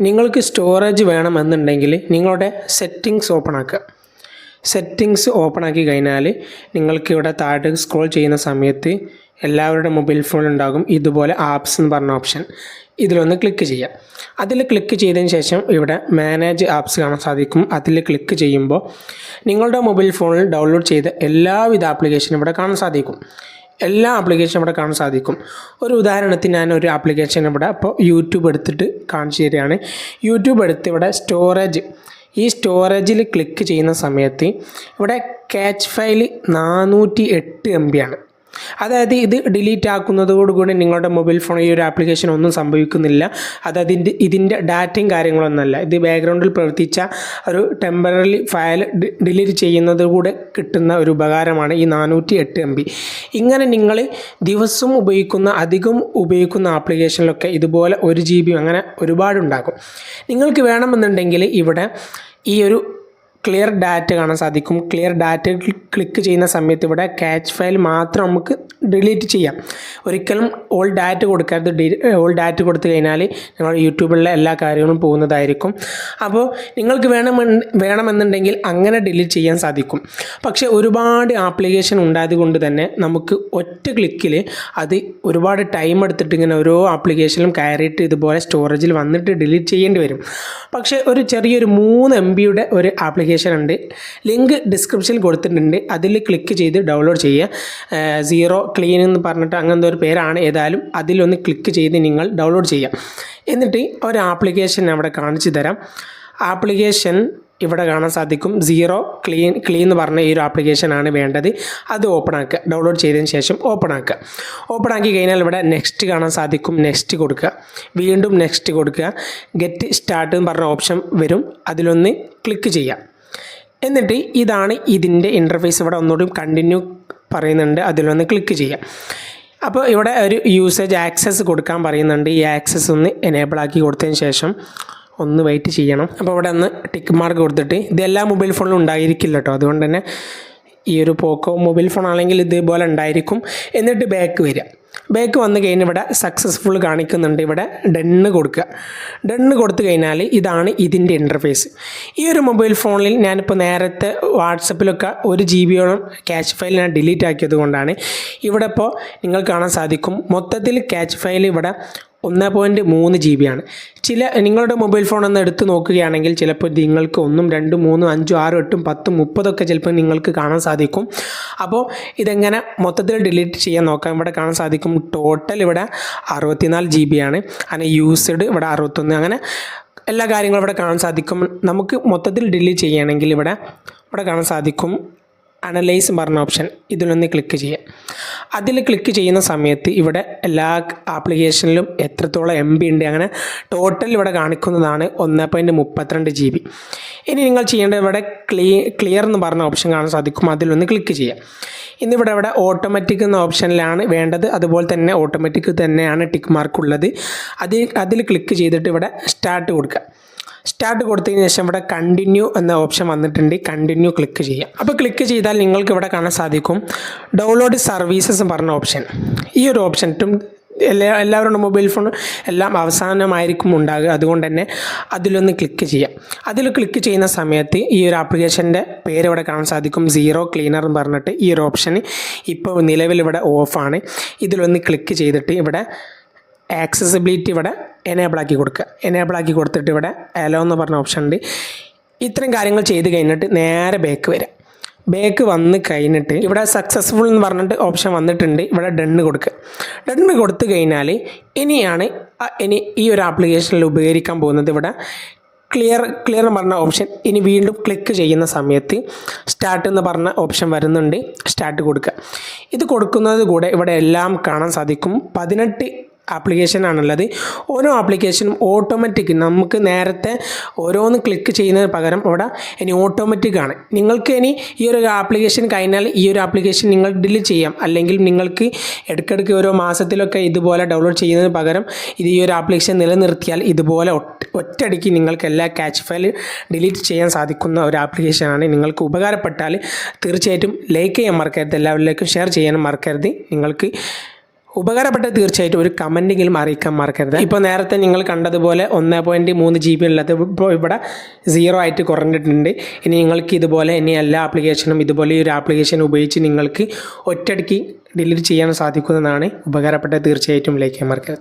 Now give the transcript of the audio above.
നിങ്ങൾക്ക് സ്റ്റോറേജ് വേണമെന്നുണ്ടെങ്കിൽ നിങ്ങളുടെ സെറ്റിങ്സ് ഓപ്പൺ ആക്കുക. സെറ്റിങ്സ് ഓപ്പൺ ആക്കി കഴിഞ്ഞാൽ നിങ്ങൾക്ക് ഇവിടെ താഴെ സ്ക്രോൾ ചെയ്യുന്ന സമയത്ത് എല്ലാവരുടെ മൊബൈൽ ഫോണിലുണ്ടാകും ഇതുപോലെ ആപ്സ് എന്ന് പറഞ്ഞ ഓപ്ഷൻ. ഇതിലൊന്ന് ക്ലിക്ക് ചെയ്യാം. അതിൽ ക്ലിക്ക് ചെയ്തതിന് ശേഷം ഇവിടെ മാനേജ് ആപ്സ് കാണാൻ സാധിക്കും. അതിൽ ക്ലിക്ക് ചെയ്യുമ്പോൾ നിങ്ങളുടെ മൊബൈൽ ഫോണിൽ ഡൗൺലോഡ് ചെയ്ത എല്ലാവിധ ആപ്ലിക്കേഷനും ഇവിടെ കാണാൻ സാധിക്കും. എല്ലാ ആപ്ലിക്കേഷനും ഇവിടെ കാണാൻ സാധിക്കും. ഒരു ഉദാഹരണത്തിന് ഞാൻ ഒരു ആപ്ലിക്കേഷൻ ഇവിടെ അപ്പോൾ യൂട്യൂബ് എടുത്തിട്ട് കാണിച്ചു തരികയാണ്. യൂട്യൂബ് എടുത്ത് ഇവിടെ സ്റ്റോറേജ്, ഈ സ്റ്റോറേജിൽ ക്ലിക്ക് ചെയ്യുന്ന സമയത്ത് ഇവിടെ ക്യാച്ച് ഫയൽ 408 MB ആണ്. അതായത് ഇത് ഡിലീറ്റ് ആക്കുന്നതോടുകൂടി നിങ്ങളുടെ മൊബൈൽ ഫോൺ ഈ ഒരു ആപ്ലിക്കേഷൻ ഒന്നും സംഭവിക്കുന്നില്ല. അതായത് ഇതിൻ്റെ ഡാറ്റയും കാര്യങ്ങളൊന്നുമല്ല. ഇത് ബാക്ക്ഗ്രൗണ്ടിൽ പ്രവർത്തിച്ച ഒരു ടെമ്പററി ഫയൽ ഡിലീറ്റ് ചെയ്യുന്നത് കൂടെ കിട്ടുന്ന ഒരു ഉപകാരമാണ് ഈ 408 MB. ഇങ്ങനെ നിങ്ങൾ ദിവസം അധികം ഉപയോഗിക്കുന്ന ആപ്ലിക്കേഷനിലൊക്കെ ഇതുപോലെ 1 GB അങ്ങനെ ഒരുപാടുണ്ടാകും. നിങ്ങൾക്ക് വേണമെന്നുണ്ടെങ്കിൽ ഇവിടെ ഈ ഒരു ക്ലിയർ ഡാറ്റ കാണാൻ സാധിക്കും. ക്ലിയർ ഡാറ്റ ക്ലിക്ക് ചെയ്യുന്ന സമയത്ത് ഇവിടെ ക്യാച്ച് ഫയൽ മാത്രം നമുക്ക് ഡിലീറ്റ് ചെയ്യാം. ഒരിക്കലും ഓൾ ഡാറ്റ കൊടുക്കരുത്. ഓൾ ഡാറ്റ കൊടുത്തു കഴിഞ്ഞാൽ നിങ്ങളുടെ യൂട്യൂബിലെ എല്ലാ കാര്യങ്ങളും പോകുന്നതായിരിക്കും. അപ്പോൾ നിങ്ങൾക്ക് വേണമെന്നുണ്ടെങ്കിൽ അങ്ങനെ ഡിലീറ്റ് ചെയ്യാൻ സാധിക്കും. പക്ഷേ ഒരുപാട് ആപ്ലിക്കേഷൻ ഉണ്ടായത് കൊണ്ട് തന്നെ നമുക്ക് ഒറ്റ ക്ലിക്കിൽ അത് ഒരുപാട് ടൈം എടുത്തിട്ട് ഇങ്ങനെ ഓരോ ആപ്ലിക്കേഷനിലും കയറിയിട്ട് ഇതുപോലെ സ്റ്റോറേജിൽ വന്നിട്ട് ഡിലീറ്റ് ചെയ്യേണ്ടി വരും. പക്ഷേ ഒരു ചെറിയൊരു 3 MB ഒരു ആപ്ലിക്കേഷൻ ഉണ്ട്. ലിങ്ക് ഡിസ്ക്രിപ്ഷനിൽ കൊടുത്തിട്ടുണ്ട്. അതിൽ ക്ലിക്ക് ചെയ്ത് ഡൗൺലോഡ് ചെയ്യുക. സീറോ ക്ലീൻ എന്ന് പറഞ്ഞിട്ട് അങ്ങനത്തെ ഒരു പേരാണ്. ഏതായാലും അതിലൊന്ന് ക്ലിക്ക് ചെയ്ത് നിങ്ങൾ ഡൗൺലോഡ് ചെയ്യുക. എന്നിട്ട് ഒരു ആപ്ലിക്കേഷൻ അവിടെ കാണിച്ചു തരാം. ആപ്ലിക്കേഷൻ ഇവിടെ കാണാൻ സാധിക്കും. സീറോ ക്ലീൻ എന്ന് പറഞ്ഞ ഈ ഒരു ആപ്ലിക്കേഷനാണ് വേണ്ടത്. അത് ഓപ്പൺ ആക്കുക. ഡൗൺലോഡ് ചെയ്തതിന് ശേഷം ഓപ്പൺ ആക്കുക. ഓപ്പൺ ആക്കി കഴിഞ്ഞാൽ ഇവിടെ നെക്സ്റ്റ് കാണാൻ സാധിക്കും. നെക്സ്റ്റ് കൊടുക്കുക. വീണ്ടും നെക്സ്റ്റ് കൊടുക്കുക. ഗെറ്റ് സ്റ്റാർട്ട് എന്ന് പറഞ്ഞ ഓപ്ഷൻ വരും. അതിലൊന്ന് ക്ലിക്ക് ചെയ്യുക. എന്നിട്ട് ഇതാണ് ഇതിൻ്റെ ഇൻ്റർഫേസ്. ഇവിടെ ഒന്നുകൂടി കണ്ടിന്യൂ പറയുന്നുണ്ട്. അതിലൊന്ന് ക്ലിക്ക് ചെയ്യുക. അപ്പോൾ ഇവിടെ ഒരു യൂസേജ് ആക്സസ് കൊടുക്കാൻ പറയുന്നുണ്ട്. ഈ ആക്സസ് ഒന്ന് എനേബിൾ ആക്കി കൊടുത്തതിന് ശേഷം ഒന്ന് വെയിറ്റ് ചെയ്യണം. അപ്പോൾ ഇവിടെ ഒന്ന് ടിക്ക് മാർക്ക് കൊടുത്തിട്ട് ഇതെല്ലാ മൊബൈൽ ഫോണിലും ഉണ്ടായിരിക്കില്ല കേട്ടോ. അതുകൊണ്ട് തന്നെ ഈ ഒരു പോക്കോ മൊബൈൽ ഫോൺ ആണെങ്കിൽ ഇതേപോലെ ഉണ്ടായിരിക്കും. എന്നിട്ട് ബാക്ക് വരിക. ബാക്ക് വന്നു കഴിഞ്ഞ് ഇവിടെ സക്സസ്ഫുൾ കാണിക്കുന്നുണ്ട്. ഇവിടെ ഡണ്ണ് കൊടുക്കുക. ഡണ്ണ് കൊടുത്തു കഴിഞ്ഞാൽ ഇതാണ് ഇതിൻ്റെ ഇൻ്റർഫേസ്. ഈ ഒരു മൊബൈൽ ഫോണിൽ ഞാനിപ്പോൾ നേരത്തെ വാട്സപ്പിലൊക്കെ 1 GB ക്യാച്ച് ഫയൽ ഞാൻ ഡിലീറ്റ് ആക്കിയത് കൊണ്ടാണ് ഇവിടെ ഇപ്പോൾ നിങ്ങൾക്ക് കാണാൻ സാധിക്കും. മൊത്തത്തിൽ ക്യാച്ച് ഫയൽ ഇവിടെ 1.3 GB ആണ്. നിങ്ങളുടെ മൊബൈൽ ഫോൺ ഒന്ന് എടുത്ത് നോക്കുകയാണെങ്കിൽ ചിലപ്പോൾ നിങ്ങൾക്ക് 1, 2, 3, 5, 6, 8, 10, 30 ചിലപ്പോൾ നിങ്ങൾക്ക് കാണാൻ സാധിക്കും. അപ്പോൾ ഇതെങ്ങനെ മൊത്തത്തിൽ ഡിലീറ്റ് ചെയ്യാൻ നോക്കാം. ഇവിടെ കാണാൻ സാധിക്കും ടോട്ടൽ ഇവിടെ 64 GB ആണ്. അങ്ങനെ യൂസ്ഡ് ഇവിടെ 61. അങ്ങനെ എല്ലാ കാര്യങ്ങളും ഇവിടെ കാണാൻ സാധിക്കും. നമുക്ക് മൊത്തത്തിൽ ഡിലീറ്റ് ചെയ്യുകയാണെങ്കിൽ ഇവിടെ കാണാൻ സാധിക്കും അനലൈസ് പറഞ്ഞ ഓപ്ഷൻ. ഇതിലൊന്ന് ക്ലിക്ക് ചെയ്യുക. അതിൽ ക്ലിക്ക് ചെയ്യുന്ന സമയത്ത് ഇവിടെ എല്ലാ ആപ്ലിക്കേഷനിലും എത്രത്തോളം MB ഉണ്ട് അങ്ങനെ ടോട്ടൽ ഇവിടെ കാണിക്കുന്നതാണ് 1.32 GB. ഇനി നിങ്ങൾ ചെയ്യേണ്ടത് ഇവിടെ ക്ലിയർ എന്ന് പറഞ്ഞ ഓപ്ഷൻ കാണാൻ സാധിക്കും. അതിലൊന്ന് ക്ലിക്ക് ചെയ്യുക. ഇന്നിവിടെ ഓട്ടോമാറ്റിക് എന്ന ഓപ്ഷനിലാണ് വേണ്ടത്. അതുപോലെ തന്നെ ഓട്ടോമാറ്റിക് തന്നെയാണ് ടിക്ക് മാർക്ക് ഉള്ളത്. അതിൽ ക്ലിക്ക് ചെയ്തിട്ട് ഇവിടെ സ്റ്റാർട്ട് കൊടുക്കുക. സ്റ്റാർട്ട് കൊടുത്തതിന് ശേഷം ഇവിടെ കണ്ടിന്യൂ എന്ന ഓപ്ഷൻ വന്നിട്ടുണ്ട്. കണ്ടിന്യൂ ക്ലിക്ക് ചെയ്യാം. അപ്പോൾ ക്ലിക്ക് ചെയ്താൽ നിങ്ങൾക്ക് ഇവിടെ കാണാൻ സാധിക്കും ഡൗൺലോഡ് സർവീസസ് പറഞ്ഞ ഓപ്ഷൻ. ഈ ഒരു ഓപ്ഷനും എല്ലാവരുടെ മൊബൈൽ ഫോൺ എല്ലാം അവസാനമായിരിക്കും ഉണ്ടാകുക. അതുകൊണ്ട് തന്നെ അതിലൊന്ന് ക്ലിക്ക് ചെയ്യാം. അതിൽ ക്ലിക്ക് ചെയ്യുന്ന സമയത്ത് ഈ ഒരു ആപ്ലിക്കേഷൻ്റെ പേര് ഇവിടെ കാണാൻ സാധിക്കും. സീറോ ക്ലീനർ എന്ന് പറഞ്ഞിട്ട് ഈ ഒരു ഓപ്ഷൻ ഇപ്പോൾ നിലവിൽ ഇവിടെ ഓഫാണ്. ഇതിലൊന്ന് ക്ലിക്ക് ചെയ്തിട്ട് ഇവിടെ ആക്സസിബിലിറ്റി ഇവിടെ എനേബിൾ ആക്കി കൊടുക്കുക. എനേബിൾ ആക്കി കൊടുത്തിട്ട് ഇവിടെ അലോ എന്ന് പറഞ്ഞ ഓപ്ഷൻ ഉണ്ട്. ഇത്രയും കാര്യങ്ങൾ ചെയ്ത് കഴിഞ്ഞിട്ട് നേരെ ബാക്ക് വരിക. ബാക്ക് വന്ന് കഴിഞ്ഞിട്ട് ഇവിടെ സക്സസ്ഫുൾ എന്ന് പറഞ്ഞിട്ട് ഓപ്ഷൻ വന്നിട്ടുണ്ട്. ഇവിടെ ഡണ്ണ് കൊടുക്കുക. ഡണ്ണ് കൊടുത്തു കഴിഞ്ഞാൽ ഇനി ഈ ഒരു ആപ്ലിക്കേഷനിൽ ഉപകരിക്കാൻ പോകുന്നത് ഇവിടെ ക്ലിയർ എന്ന് പറഞ്ഞ ഓപ്ഷൻ. ഇനി വീണ്ടും ക്ലിക്ക് ചെയ്യുന്ന സമയത്ത് സ്റ്റാർട്ട് എന്ന് പറഞ്ഞ ഓപ്ഷൻ വരുന്നുണ്ട്. സ്റ്റാർട്ട് കൊടുക്കുക. ഇത് കൊടുക്കുന്നത് കൂടെ ഇവിടെ എല്ലാം കാണാൻ സാധിക്കും. 18 ആപ്ലിക്കേഷനാണുള്ളത്. ഓരോ ആപ്ലിക്കേഷനും ഓട്ടോമാറ്റിക് നമുക്ക് നേരത്തെ ഓരോന്ന് ക്ലിക്ക് ചെയ്യുന്നതിന് പകരം ഇവിടെ ഇനി ഓട്ടോമാറ്റിക്കാണ്. നിങ്ങൾക്ക് ഇനി ഈ ഒരു ആപ്ലിക്കേഷൻ കഴിഞ്ഞാൽ ഈ ഒരു ആപ്ലിക്കേഷൻ നിങ്ങൾ ഡിലീറ്റ് ചെയ്യാം. അല്ലെങ്കിൽ നിങ്ങൾക്ക് ഇടയ്ക്കിടയ്ക്ക് ഓരോ മാസത്തിലൊക്കെ ഇതുപോലെ ഡൗൺലോഡ് ചെയ്യുന്നതിന് പകരം ഈ ഒരു ആപ്ലിക്കേഷൻ നിലനിർത്തിയാൽ ഇതുപോലെ ഒറ്റയടിക്ക് നിങ്ങൾക്ക് എല്ലാ ക്യാച്ച് ഫയൽ ഡിലീറ്റ് ചെയ്യാൻ സാധിക്കുന്ന ഒരു ആപ്ലിക്കേഷനാണ്. നിങ്ങൾക്ക് ഉപകാരപ്പെട്ടാൽ തീർച്ചയായിട്ടും ലൈക്ക് ചെയ്യാൻ മറക്കരുത്. എല്ലാവരിലേക്കും ഷെയർ ചെയ്യാനും മറക്കരുത്. നിങ്ങൾക്ക് ഉപകാരപ്പെട്ട തീർച്ചയായിട്ടും ഒരു കമൻറ്റെങ്കിലും അറിയിക്കാൻ മറക്കരുത്. ഇപ്പോൾ നേരത്തെ നിങ്ങൾ കണ്ടതുപോലെ 1.3 GB ഉള്ളത് ഇപ്പോൾ ഇവിടെ 0 ആയിട്ട് കുറഞ്ഞിട്ടുണ്ട്. ഇനി നിങ്ങൾക്ക് ഇതുപോലെ ഇനി എല്ലാ ആപ്ലിക്കേഷനും ഇതുപോലെ ഈ ഒരു ആപ്ലിക്കേഷൻ ഉപയോഗിച്ച് നിങ്ങൾക്ക് ഒറ്റയടിക്ക് ഡിലീറ്റ് ചെയ്യാൻ സാധിക്കുന്നതാണ്. ഉപകാരപ്പെട്ട തീർച്ചയായിട്ടും ലൈക്ക് ചെയ്യാൻ മറക്കരുത്.